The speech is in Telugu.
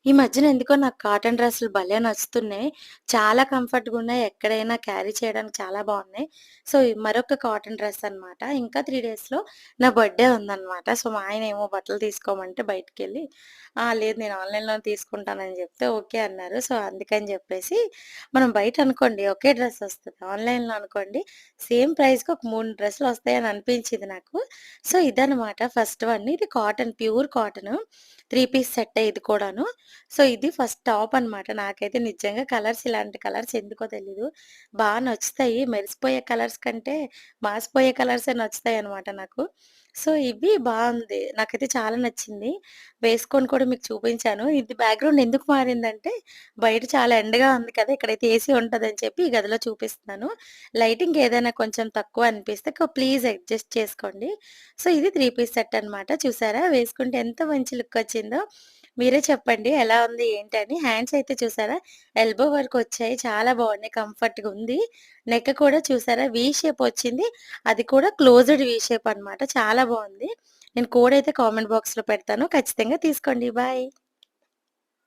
ఈ మధ్యన ఎందుకో నాకు కాటన్ డ్రెస్సులు భలే నచ్చుతున్నాయి. చాలా కంఫర్ట్‌గున్నాయి. ఎక్కడైనా క్యారీ చేయడానికి చాలా బావున్నాయి. సో, మరొక కాటన్ డ్రెస్ అనమాట. ఇంకా 3 డేస్‌లో నా బర్త్‌డే ఉందనమాట. సో, మా ఆయనేమో బట్టలు తీసుకోమంటే బయటికెళ్ళి, లేదు నేను ఆన్‌లైన్‌లోనే తీసుకుంటానని చెప్తే ఓకే అన్నారు. సో, అందుకని చెప్పేసి మనం బయట అనుకోండి ఒకే డ్రెస్ వస్తది. ఆన్‌లైన్‌లో అనుకోండి సేమ్ ప్రైస్‌కి ఒక 3 డ్రెస్సులొస్తాయని అనిపించింది నాకు. సో, ఇదనమాట ఫస్ట్ వన్. ఇది కాటన్, ప్యూర్ కాటను. 3 పీస్ సెట్టే ఇది కూడాను. సో, ఇది ఫస్ట్ టాప్ అనమాట. నాకైతే నిజంగా కలర్స్ ఇలాంటి కలర్స్ ఎందుకో తెలీదు. నచ్చుతాయి. మెరిసిపోయే కలర్స్ కంటే మాసిపోయే కలర్సే నచ్చుతాయనమాట నాకు. సో, ఇవి బావుంది. నాకైతే చాలా నచ్చింది. వేసుకొని కూడా మీకు చూపించాను. ఇది బ్యాక్‌గ్రౌండ్ ఎందుకు మారిందంటే, బయట చాలా ఎండగా ఉంది కదా! ఇక్కడైతే ఏసీ ఉంటదని చెప్పి ఈ గదిలో చూపిస్తున్నాను. లైటింగ్ ఏదైనా కొంచెం తక్కువ అనిపిస్తే ప్లీజ్ అడ్జస్ట్ చేసుకోండి. సో, ఇది 3 పీస్ సెట్ అనమాట. చూసారా? వేసుకుంటే ఎంత మంచి లుక్ వచ్చిందో. మీరే చెప్పండి ఎలా ఉంది ఏంటని. హ్యాండ్స్ అయితే చూసారా? ఎల్బో వరకు వచ్చాయి. చాలా బాగున్నాయి. కంఫర్ట్‌గా ఉంది. నెక్ కూడా చూసారా? వి షేప్ వచ్చింది. అది కూడా క్లోజ్డ్ వి షేప్ అనమాట. చాలా బావుంది. నేను కోడ్ అయితే కామెంట్ బాక్స్‌లో పెడతాను. ఖచ్చితంగా తీసుకోండి. బాయ్.